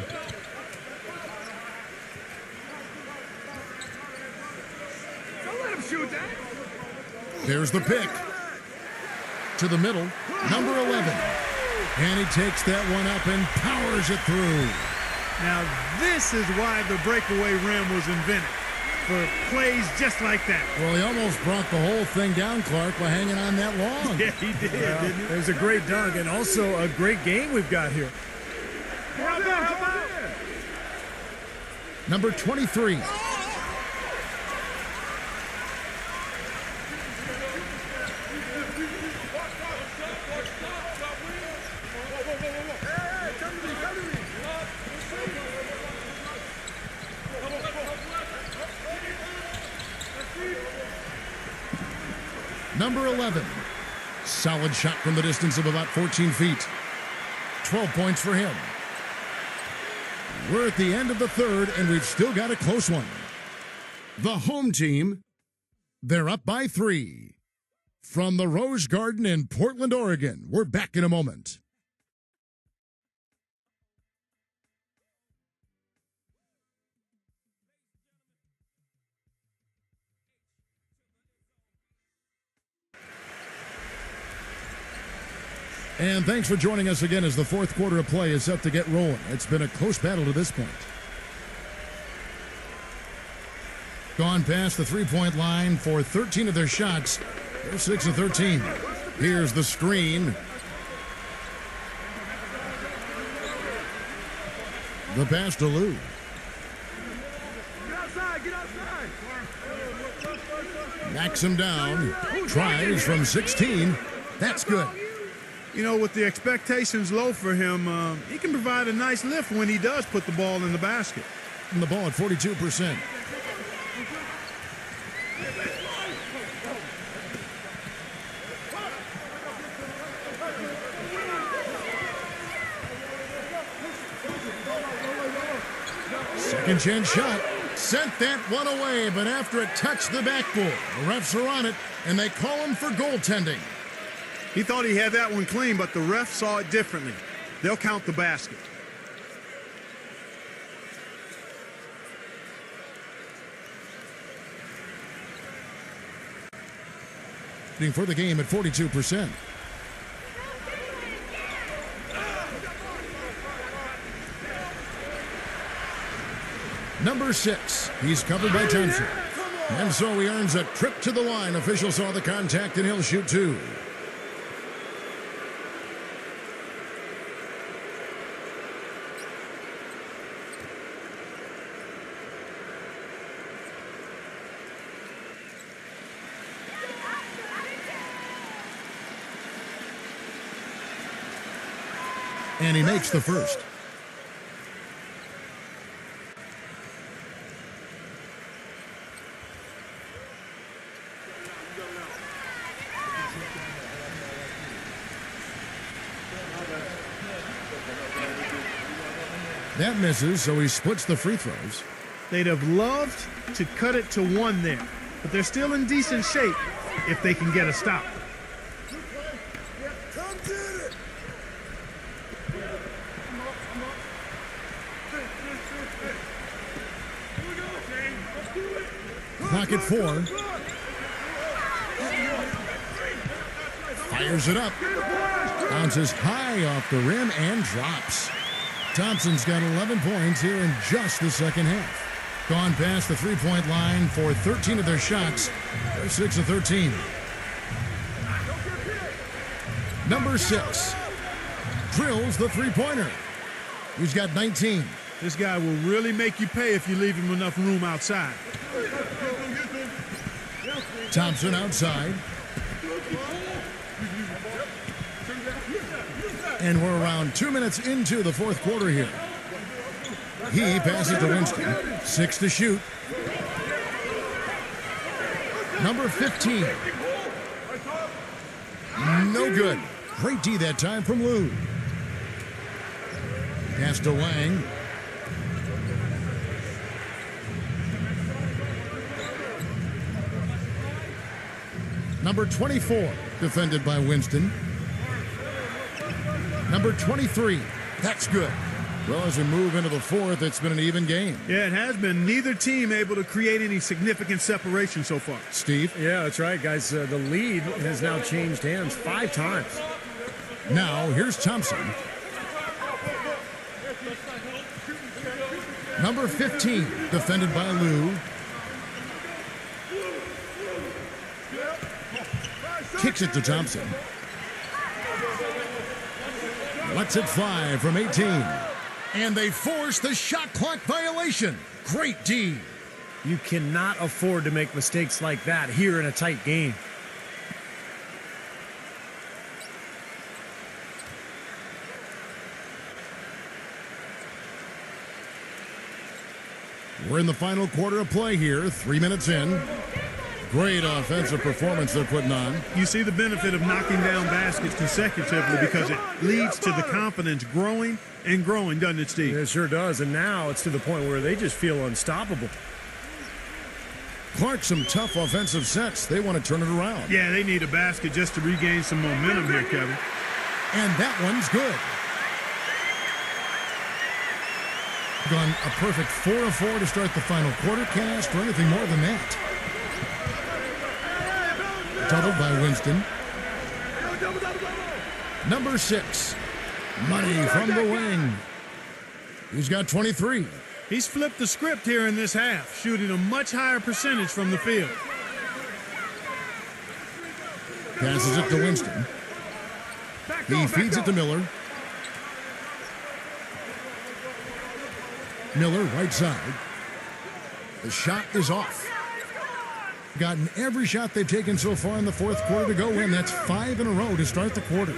Don't let him shoot that. There's the pick. To the middle, number 11. And he takes that one up and powers it through. Now, this is why the breakaway rim was invented, for plays just like that. Well, he almost brought the whole thing down, Clark, by hanging on that long. Yeah, he did, didn't he? It was a great dunk and also a great game we've got here. How about? Number 23. Number 11. Solid shot from the distance of about 14 feet. 12 points for him. We're at the end of the third, and we've still got a close one. The home team, they're up by 3. From the Rose Garden in Portland, Oregon, we're back in a moment. And thanks for joining us again as the fourth quarter of play is set to get rolling. It's been a close battle to this point. Gone past the three-point line for 13 of their shots. They're 6 of 13. Here's the screen. The pass to Lou. Get outside, get outside. Knocks him down. Tries from 16. That's good. You know, with the expectations low for him, he can provide a nice lift when he does put the ball in the basket. And the ball at 42%. Second chance shot. Sent that one away, but after it touched the backboard, the refs are on it, and they call him for goaltending. He thought he had that one clean, but the ref saw it differently. They'll count the basket. For the game at 42%. Number 6, he's covered by Thompson. And so he earns a trip to the line. Officials saw the contact, and he'll shoot 2. And he makes the first. That misses, so he splits the free throws. They'd have loved to cut it to 1 there, but they're still in decent shape if they can get a stop. Clock at 4. Fires it up. Bounces high off the rim and drops. Thompson's got 11 points here in just the second half. Gone past the three-point line for 13 of their shots. They're 6 of 13. Number 6 drills the three-pointer. He's got 19. This guy will really make you pay if you leave him enough room outside. Thompson outside. And we're around 2 minutes into the fourth quarter here. He passes to Winston. 6 to shoot. Number 15. No good. Great D that time from Lou. Pass to Wang. Number 24, defended by Winston. Number 23, that's good. Well, as we move into the fourth, it's been an even game. Yeah, it has been. Neither team able to create any significant separation so far. Steve? Yeah, that's right, guys. The lead has now changed hands 5 times. Now, here's Thompson. Number 15, defended by Lou. Kicks it to Thompson. Lets it fly from 18. And they force the shot clock violation. Great D. You cannot afford to make mistakes like that here in a tight game. We're in the final quarter of play here, 3 minutes in. Great offensive performance they're putting on. You see the benefit of knocking down baskets consecutively because it leads to the confidence growing and growing, doesn't it, Steve? It sure does, and now it's to the point where they just feel unstoppable. Clark, some tough offensive sets. They want to turn it around. Yeah, they need a basket just to regain some momentum here, Kevin. And that one's good. Gone a perfect 4 of 4 to start the final quarter. Can't ask for anything more than that. Doubled by Winston. Number 6, Money from the wing. He's got 23. He's flipped the script here in this half, shooting a much higher percentage from the field. Passes it to Winston. He feeds it to Miller. Miller, right side. The shot is off. Gotten every shot they've taken so far in the fourth quarter to go in. That's 5 in a row to start the quarter.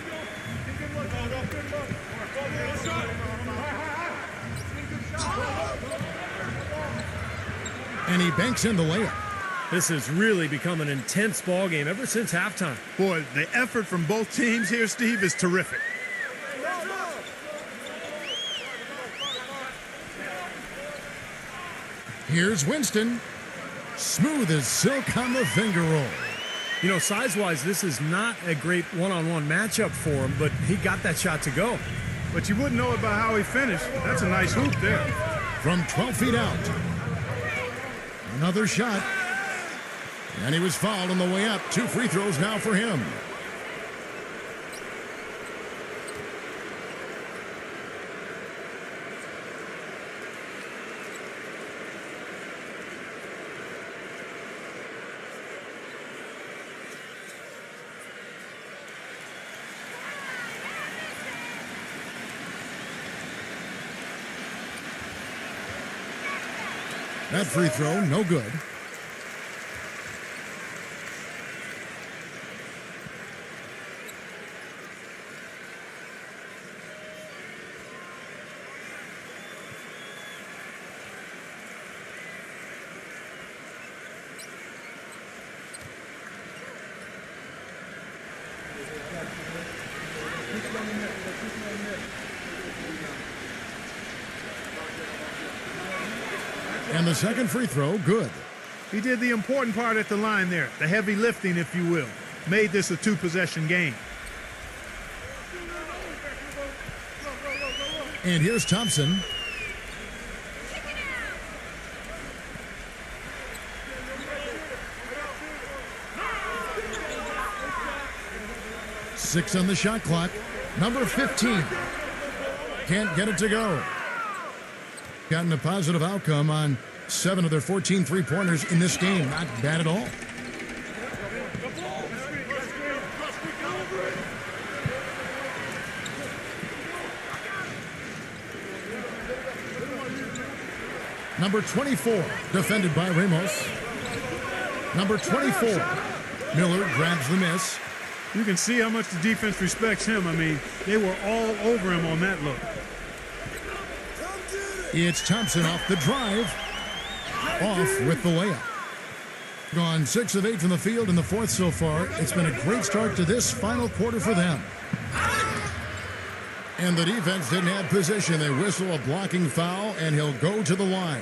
And he banks in the layup. This has really become an intense ball game ever since halftime. Boy, the effort from both teams here, Steve, is terrific. Here's Winston. Smooth as silk on the finger roll. You know, size-wise, this is not a great one-on-one matchup for him, but he got that shot to go. But you wouldn't know it by how he finished. That's a nice hoop there. From 12 feet out. Another shot. And he was fouled on the way up. 2 free throws now for him. That free throw, no good. And the second free throw, good. He did the important part at the line there, the heavy lifting, if you will. Made this a 2-possession game. And here's Thompson. Six on the shot clock. Number 15. Can't get it to go. Gotten a positive outcome on 7 of their 14 three-pointers in this game. Not bad at all. Number 24, defended by Ramos. Number 24, Miller grabs the miss. You can see how much the defense respects him. I mean, they were all over him on that look. It's Thompson off the drive. Off with the layup. Gone 6 of 8 from the field in the fourth so far. It's been a great start to this final quarter for them. And the defense didn't have position. They whistle a blocking foul, and he'll go to the line.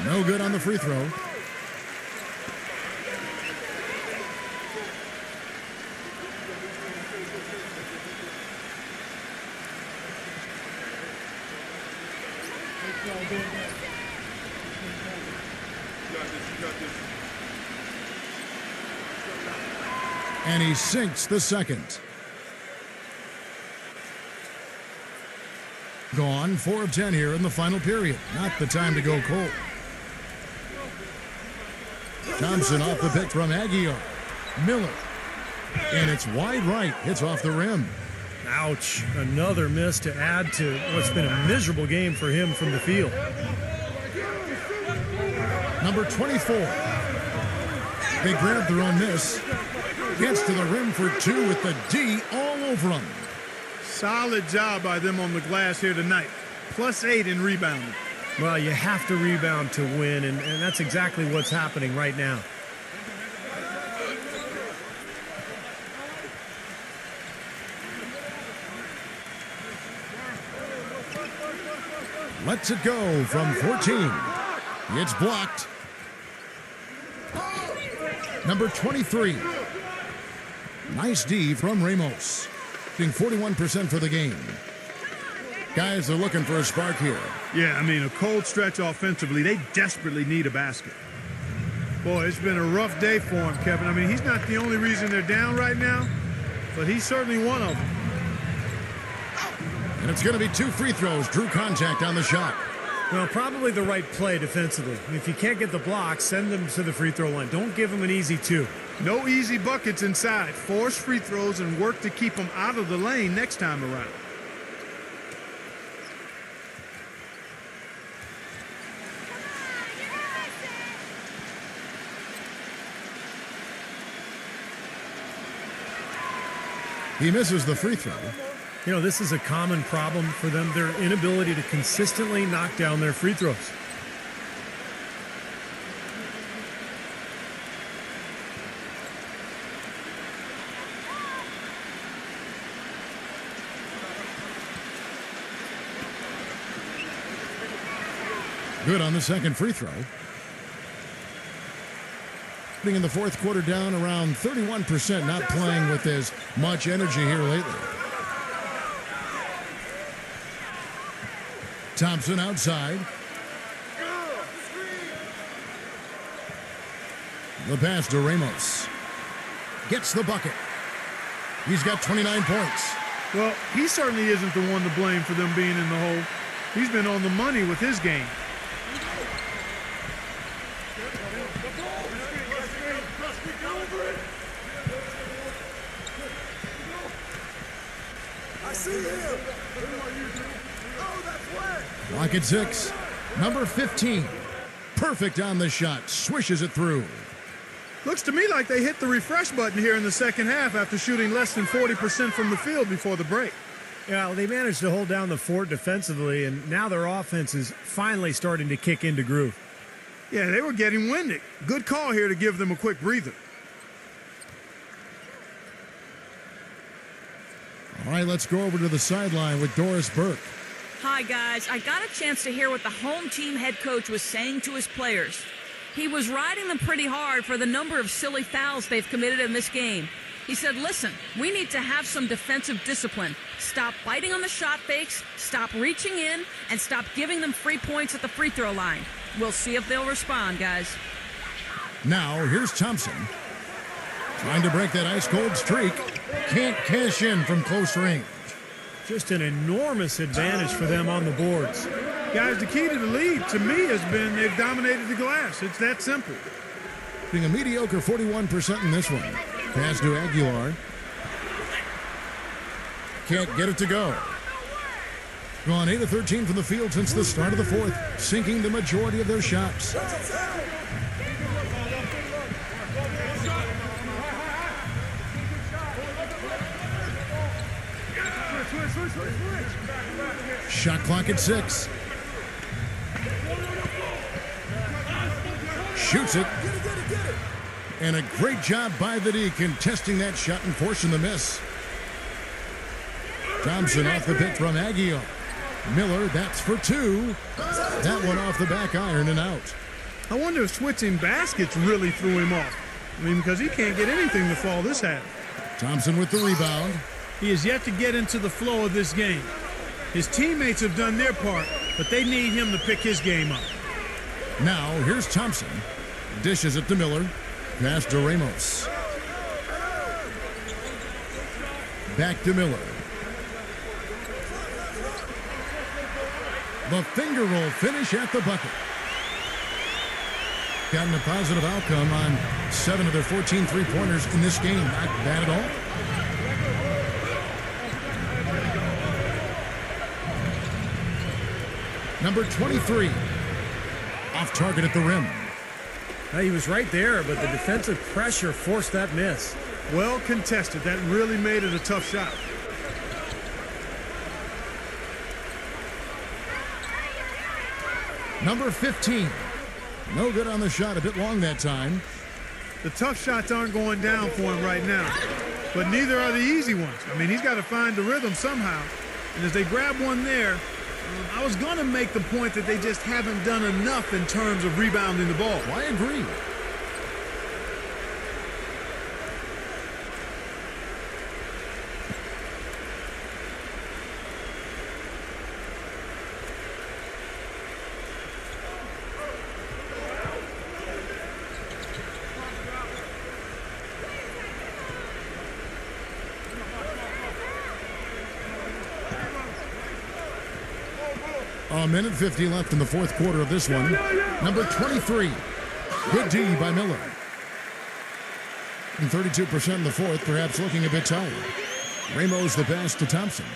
No good on the free throw. And he sinks the second. Gone 4 of 10 here in the final period. Not the time to go cold. Thompson off the pick from Aguiar. Miller. And it's wide right. Hits off the rim. Ouch. Another miss to add to what's been a miserable game for him from the field. Number 24. They grab their own miss. Gets to the rim for 2 with the D all over him. Solid job by them on the glass here tonight. +8 in rebounding. Well, you have to rebound to win, and that's exactly what's happening right now. Lets it go from 14. It's blocked. Number 23. Nice D from Ramos. Shooting 41% for the game. Guys are looking for a spark here. Yeah, I mean, a cold stretch offensively. They desperately need a basket. Boy, it's been a rough day for him, Kevin. I mean, he's not the only reason they're down right now, but he's certainly one of them. And it's going to be 2 free throws. Drew contact on the shot. Well, probably the right play defensively. If you can't get the block, send them to the free throw line. Don't give them an easy 2. No easy buckets inside. Force free throws and work to keep them out of the lane next time around. He misses the free throw. You know, this is a common problem for them, their inability to consistently knock down their free throws. Good on the second free throw. Being in the fourth quarter down around 31%, not playing with as much energy here lately. Thompson outside. The pass to Ramos. Gets the bucket. He's got 29 points. Well, he certainly isn't the one to blame for them being in the hole. He's been on the money with his game. I see him. Clock at 6. Number 15. Perfect on the shot. Swishes it through. Looks to me like they hit the refresh button here in the second half after shooting less than 40% from the field before the break. Yeah, well, they managed to hold down the fort defensively, and now their offense is finally starting to kick into groove. Yeah, they were getting winded. Good call here to give them a quick breather. All right, let's go over to the sideline with Doris Burke. Hi, guys. I got a chance to hear what the home team head coach was saying to his players. He was riding them pretty hard for the number of silly fouls they've committed in this game. He said, listen, we need to have some defensive discipline. Stop biting on the shot fakes, stop reaching in, and stop giving them free points at the free throw line. We'll see if they'll respond, guys. Now, here's Thompson. Trying to break that ice-cold streak. Can't cash in from close range. Just an enormous advantage for them on the boards. Guys, the key to the lead, to me, has been they've dominated the glass. It's that simple. Being a mediocre 41% in this one. Pass to Aguilar. Can't get it to go. Gone 8 of 13 from the field since the start of the fourth, sinking the majority of their shots. Shot clock at 6. Shoots it. And a great job by the D contesting that shot and forcing the miss. Thompson off the pick from Aguilar. Miller, that's for 2. That one off the back iron and out. I wonder if switching baskets really threw him off. I mean, because he can't get anything to fall this half. Thompson with the rebound. He has yet to get into the flow of this game. His teammates have done their part, but they need him to pick his game up. Now, here's Thompson. Dishes it to Miller. Pass to Ramos. Back to Miller. The finger roll finish at the bucket. Gotten a positive outcome on 7 of their 14 three-pointers in this game. Not bad at all. Number 23. Off target at the rim. He was right there, but the defensive pressure forced that miss. Well contested. That really made it a tough shot. Number 15. No good on the shot. A bit long that time. The tough shots aren't going down for him right now, but neither are the easy ones. I mean, he's got to find the rhythm somehow. And as they grab one there, I was going to make the point that they just haven't done enough in terms of rebounding the ball. I agree. A minute 50 left in the fourth quarter of this one. Number 23. Good D by Miller. And 32% in the fourth, perhaps looking a bit tired. Ramos the pass to Thompson.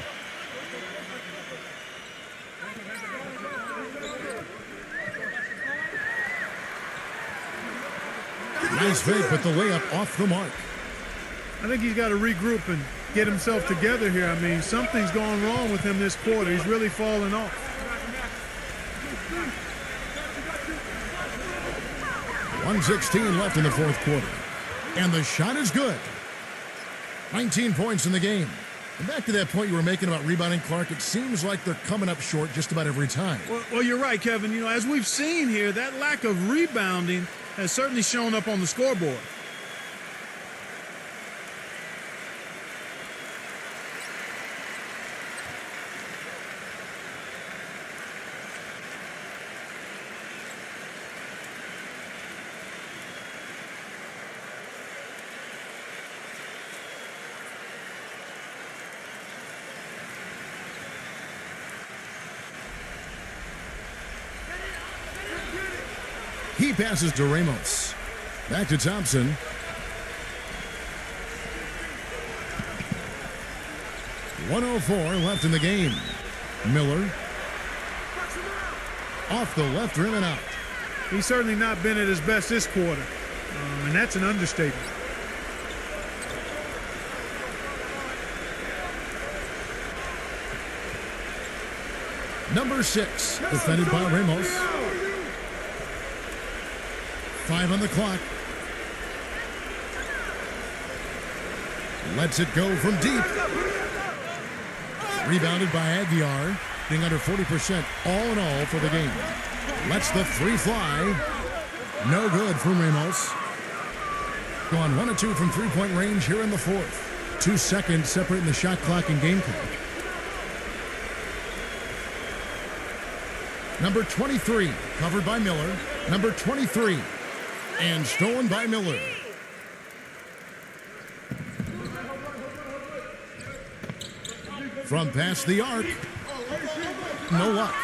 Nice fake, but the layup off the mark. I think he's got to regroup and get himself together here. I mean, something's gone wrong with him this quarter. He's really falling off. 1:16 left in the fourth quarter. And the shot is good. 19 points in the game. And back to that point you were making about rebounding, Clark, it seems like they're coming up short just about every time. Well, you're right, Kevin. You know, as we've seen here, that lack of rebounding has certainly shown up on the scoreboard. He passes to Ramos. Back to Thompson. .104 left in the game. Miller. Off the left rim and out. He's certainly not been at his best this quarter. And that's an understatement. Number 6, defended by Ramos. 5 on the clock. Lets it go from deep. Rebounded by Aguilar, being under 40% all in all for the game. Lets the three fly. No good from Ramos. Gone 1 of 2 from three-point range here in the fourth. 2 seconds separating the shot clock and game clock. Number 23, covered by Miller. Number 23, and stolen by Miller. From past the arc, no luck.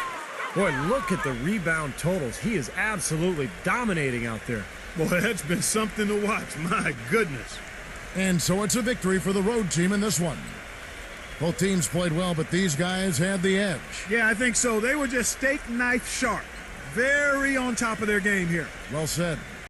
Boy, look at the rebound totals. He is absolutely dominating out there. Boy, that's been something to watch. My goodness. And so it's a victory for the road team in this one. Both teams played well, but these guys had the edge. Yeah, I think so. They were just steak knife sharp. Very on top of their game here. Well said.